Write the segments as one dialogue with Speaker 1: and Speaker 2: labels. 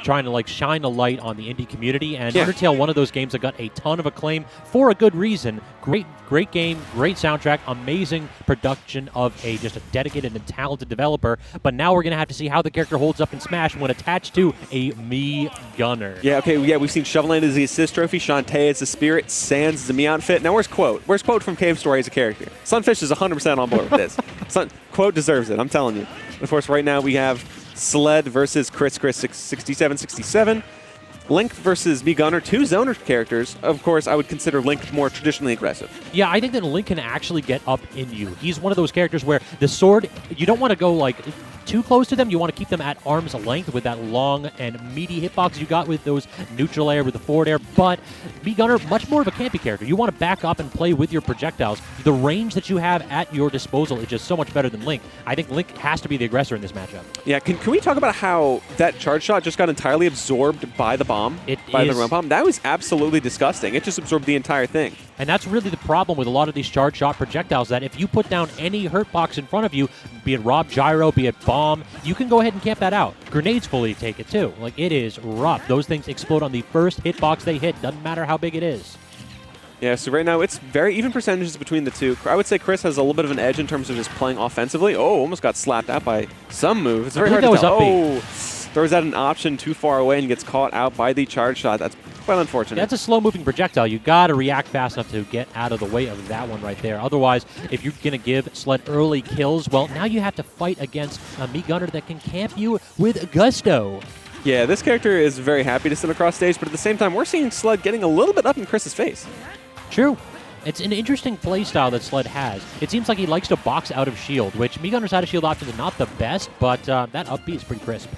Speaker 1: trying to like shine a light on the indie community, and Undertale, one of those games that got a ton of acclaim for a good reason. Great game, great soundtrack, amazing production of just a dedicated and talented developer. But now we're gonna have to see how the character holds up in Smash when attached to a Mii Gunner.
Speaker 2: Yeah, okay, we've seen Shovel Knight as the assist trophy, Shantae as the spirit, Sans as the Mii outfit. Now where's Quote? Where's Quote from Cave Story as a character? Sunfish is 100% on board with this. Quote deserves it, I'm telling you. Of course, right now we have Sled versus ChrisChris6767. Link versus Mii Gunner, 2 zoner characters. Of course, I would consider Link more traditionally aggressive.
Speaker 1: Yeah, I think that Link can actually get up in you. He's one of those characters where the sword, you don't want to go like too close to them. You want to keep them at arm's length with that long and meaty hitbox you got with those neutral air, with the forward air. But Mii Gunner, much more of a campy character. You want to back up and play with your projectiles. The range that you have at your disposal is just so much better than Link. I think Link has to be the aggressor in this matchup.
Speaker 2: Yeah, can we talk about how that charge shot just got entirely absorbed by the bomb? The remote bomb? That was absolutely disgusting. It just absorbed the entire thing.
Speaker 1: And that's really the problem with a lot of these charge shot projectiles, that if you put down any hurt box in front of you, be it Rob Gyro, be it Bomb, you can go ahead and camp that out. Grenades fully take it too. Like, it is rough. Those things explode on the first hitbox they hit. Doesn't matter how big it is.
Speaker 2: Yeah, so right now it's very even percentages between the two. I would say Chris has a little bit of an edge in terms of just playing offensively. Oh, almost got slapped out by some move. It's very hard to tell. Oh, throws out an option too far away and gets caught out by the charge shot. That's quite unfortunate.
Speaker 1: That's a slow-moving projectile. You got to react fast enough to get out of the way of that one right there. Otherwise, if you're going to give Sled early kills, well, now you have to fight against a Mii Gunner that can camp you with gusto.
Speaker 2: Yeah, this character is very happy to sit across stage, but at the same time, we're seeing Sled getting a little bit up in Chris's face.
Speaker 1: True. It's an interesting playstyle that Sled has. It seems like he likes to box out of shield, which Mii Gunner's out of shield options are not the best, but that up B is pretty crisp.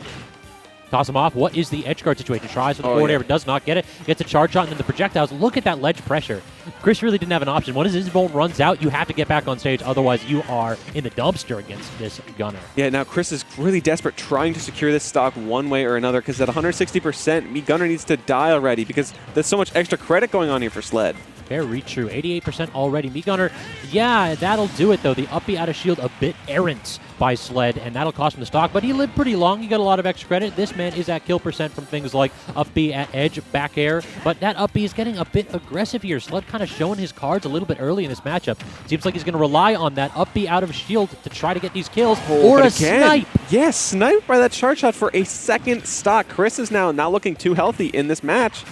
Speaker 1: Toss him off. What is the edge guard situation? Tries with the forward air, but does not get it. Gets a charge shot, and then the projectiles. Look at that ledge pressure. Chris really didn't have an option. Once his bolt runs out, you have to get back on stage. Otherwise, you are in the dumpster against this Gunner.
Speaker 2: Yeah, now Chris is really desperate, trying to secure this stock one way or another, because at 160%, Mii Gunner needs to die already, because there's so much extra credit going on here for Sled.
Speaker 1: Very true. 88% already. Mii Gunner, yeah, that'll do it, though. The up B out of shield, a bit errant by Sled, and that'll cost him the stock. But he lived pretty long. He got a lot of extra credit. This man is at kill percent from things like up B at edge, back air. But that up B is getting a bit aggressive here. Sled kind of showing his cards a little bit early in this matchup. Seems like he's going to rely on that up B out of shield to try to get these kills. Or a snipe.
Speaker 2: Yes, sniped by that charge shot for a second stock. Chris is now not looking too healthy in this match,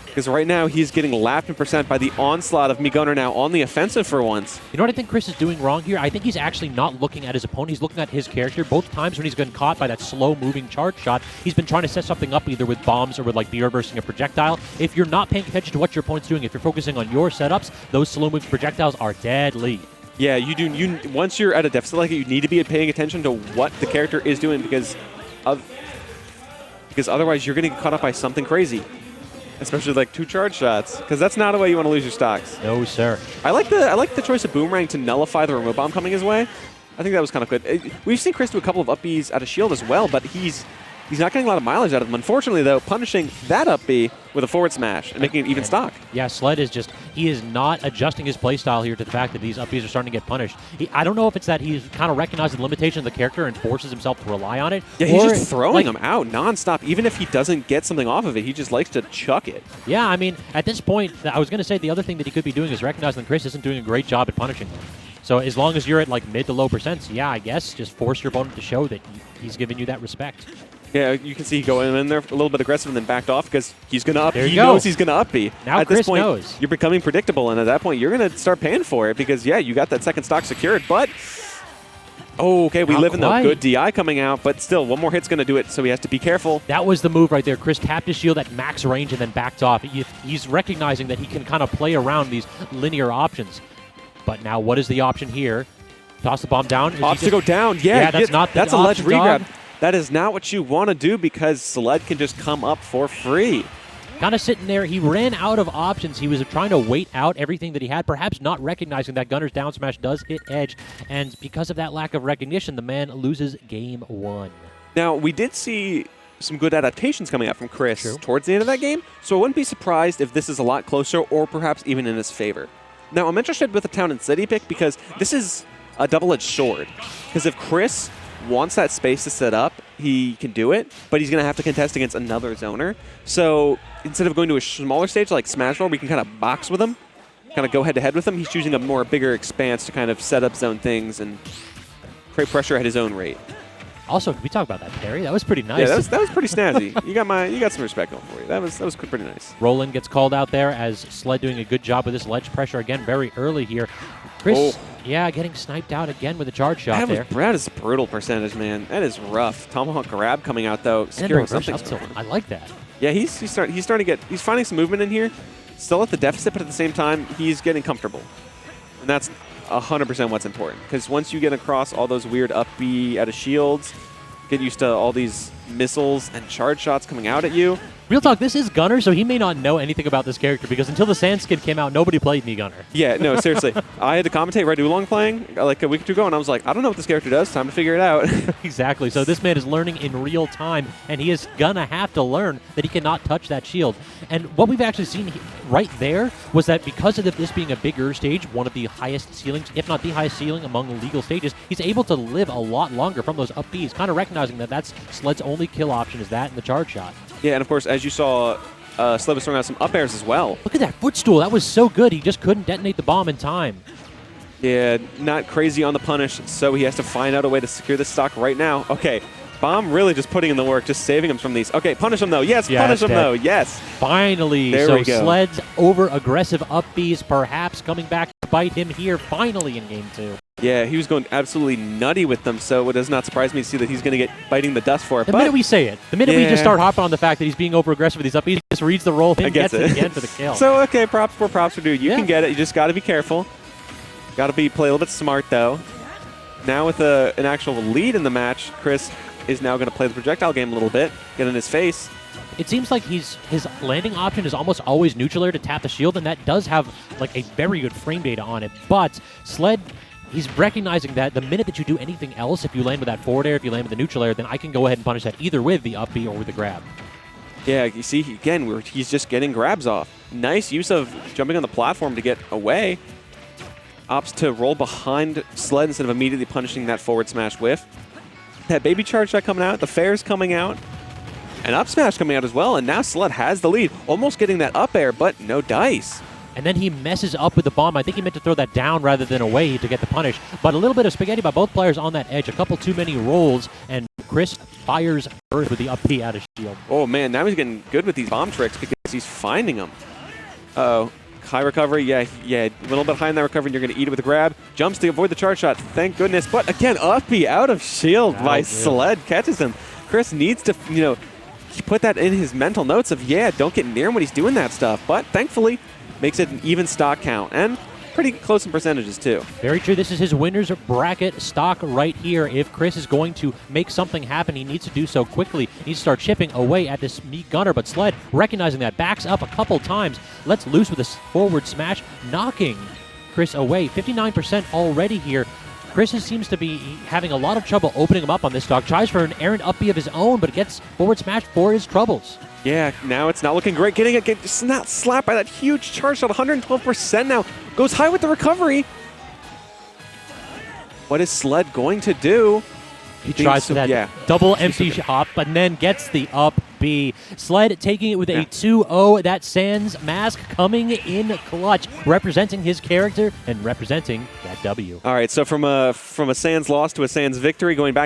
Speaker 2: because right now he's getting lapped in percent by the onslaught of Mii Gunner now on the offensive for once.
Speaker 1: You know what I think Chris is doing wrong here? I think he's actually not looking at his opponent. He's looking at his character. Both times when he's been caught by that slow-moving charge shot, he's been trying to set something up either with bombs or with like reversing a projectile. If you're not paying attention to what your opponent's doing, if you're focusing on your setups, those slow-moving projectiles are deadly.
Speaker 2: Yeah, you do. Once you're at a deficit like it, you need to be paying attention to what the character is doing, because otherwise you're going to get caught up by something crazy. Especially like 2 charge shots, because that's not a way you want to lose your stocks.
Speaker 1: No, sir.
Speaker 2: I like the choice of Boomerang to nullify the remote bomb coming his way. I think that was kind of good. We've seen Chris do a couple of up Bs out of shield as well, but he's not getting a lot of mileage out of them. Unfortunately, though, punishing that up B with a forward smash and making it even stock.
Speaker 1: Yeah, Sled is he is not adjusting his playstyle here to the fact that these up Bs are starting to get punished. I don't know if it's that he's kind of recognized the limitation of the character and forces himself to rely on it.
Speaker 2: Yeah, he's just throwing them out nonstop. Even if he doesn't get something off of it, he just likes to chuck it.
Speaker 1: Yeah, I mean, at this point, I was going to say the other thing that he could be doing is recognizing that Chris isn't doing a great job at punishing him. So as long as you're at like mid to low percents, yeah, I guess just force your opponent to show that he's giving you that respect.
Speaker 2: Yeah, you can see going in there a little bit aggressive and then backed off because he's going to up.
Speaker 1: He
Speaker 2: knows he's going to up B.
Speaker 1: Now
Speaker 2: at
Speaker 1: Chris
Speaker 2: this point,
Speaker 1: knows.
Speaker 2: You're becoming predictable, and at that point, you're going to start paying for it because, yeah, you got that second stock secured. But, okay, we live in the good DI coming out, but still, one more hit's going to do it, so he has to be careful.
Speaker 1: That was the move right there. Chris tapped his shield at max range and then backed off. He's recognizing that he can kind of play around these linear options. But now what is the option here? Toss the bomb down.
Speaker 2: Opts to go down. Yeah,
Speaker 1: that's not the
Speaker 2: That's a ledge
Speaker 1: regrab.
Speaker 2: That is not what you want to do because Sled can just come up for free.
Speaker 1: Kind of sitting there. He ran out of options. He was trying to wait out everything that he had, perhaps not recognizing that Gunner's down smash does hit edge. And because of that lack of recognition, the man loses game 1.
Speaker 2: Now, we did see some good adaptations coming out from Chris towards the end of that game, so I wouldn't be surprised if this is a lot closer or perhaps even in his favor. Now, I'm interested with the Town and City pick because this is a double-edged sword. Because if Chris wants that space to set up, he can do it, but he's going to have to contest against another zoner. So instead of going to a smaller stage like Smash Bros, we can kind of box with him, kind of go head-to-head with him. He's choosing a more bigger expanse to kind of set up zone things and create pressure at his own rate.
Speaker 1: Also, can we talk about that parry? That was pretty nice.
Speaker 2: Yeah, that was pretty snazzy. You got some respect going for you. That was pretty nice.
Speaker 1: Roland gets called out there as Sled doing a good job with this ledge pressure again very early here. Chris, yeah, getting sniped out again with a charge shot there.
Speaker 2: That is brutal percentage, man. That is rough. Tomahawk grab coming out though, securing something.
Speaker 1: I like that.
Speaker 2: Yeah, he's starting to get. He's finding some movement in here. Still at the deficit, but at the same time, he's getting comfortable, and that's 100% what's important. Because once you get across all those weird up B out of shields, get used to all these missiles and charge shots coming out at you.
Speaker 1: Real talk, this is Gunner, so he may not know anything about this character because until the Sand Skin came out, nobody played me Gunner.
Speaker 2: Yeah, no, seriously. I had to commentate Red Oolong playing like a week or two ago, and I was like, I don't know what this character does. Time to figure it out.
Speaker 1: Exactly. So this man is learning in real time, and he is going to have to learn that he cannot touch that shield. And what we've actually seen right there was that because of this being a bigger stage, one of the highest ceilings, if not the highest ceiling among the legal stages, he's able to live a lot longer from those up Bs, kind of recognizing that that's Sled's only kill option is that and the charge shot.
Speaker 2: Yeah, and of course, as you saw, Sled was throwing out some up airs as well.
Speaker 1: Look at that footstool. That was so good. He just couldn't detonate the bomb in time.
Speaker 2: Yeah, not crazy on the punish, so he has to find out a way to secure this stock right now. Okay, Bomb really just putting in the work, just saving him from these. Okay, punish him though. Yes, punish him though. Yes.
Speaker 1: Finally.
Speaker 2: There we go.
Speaker 1: Sled's over-aggressive up Bs perhaps coming back to bite him here finally in Game 2.
Speaker 2: Yeah, he was going absolutely nutty with them, so it does not surprise me to see that he's going to get biting the dust for it.
Speaker 1: The minute we say it, the minute we just start hopping on the fact that he's being over-aggressive with these up Bs, he just reads the roll and gets it again for the kill.
Speaker 2: So, okay, props for dude. You can get it. You just got to be careful. Got to play a little bit smart, though. Now with an actual lead in the match, Chris is now going to play the projectile game a little bit, get in his face.
Speaker 1: It seems like his landing option is almost always neutral air to tap the shield, and that does have like a very good frame data on it. But Sled, he's recognizing that the minute that you do anything else, if you land with that forward air, if you land with the neutral air, then I can go ahead and punish that either with the up B or with the grab.
Speaker 2: Yeah, you see, again, he's just getting grabs off. Nice use of jumping on the platform to get away. Opts to roll behind Sled instead of immediately punishing that forward smash whiff. That baby charge shot coming out, the fair's coming out, and up smash coming out as well, and now Sled has the lead, almost getting that up air, but no dice.
Speaker 1: And then he messes up with the bomb. I think he meant to throw that down rather than away to get the punish. But a little bit of spaghetti by both players on that edge. A couple too many rolls, and Chris fires Earth with the up B out of shield.
Speaker 2: Oh man, now he's getting good with these bomb tricks because he's finding them. Uh-oh. High recovery, yeah, a little bit high in that recovery, and you're going to eat it with a grab. Jumps to avoid the charge shot, thank goodness. But again, up B out of shield by Sled, catches him. Chris needs to, put that in his mental notes of, don't get near him when he's doing that stuff. But thankfully, makes it an even stock count, and pretty close in percentages too.
Speaker 1: Very true. This is his winner's bracket stock right here. If Chris is going to make something happen, he needs to do so quickly. He needs to start chipping away at this meat gunner, but Sled, recognizing that, backs up a couple times, lets loose with a forward smash, knocking Chris away. 59% already here. Chris seems to be having a lot of trouble opening him up on this stock. Tries for an errant up B of his own, but gets forward smash for his troubles.
Speaker 2: Yeah, now it's not looking great. Getting it, just not slapped by that huge charge shot. 112% now. Goes high with the recovery. What is Sled going to do?
Speaker 1: He tries for that double empty hop, but then gets the up B. Sled taking it with a 2-0. That Sans mask coming in clutch, representing his character and representing that W.
Speaker 2: All right, so from a Sans loss to a Sans victory, going back to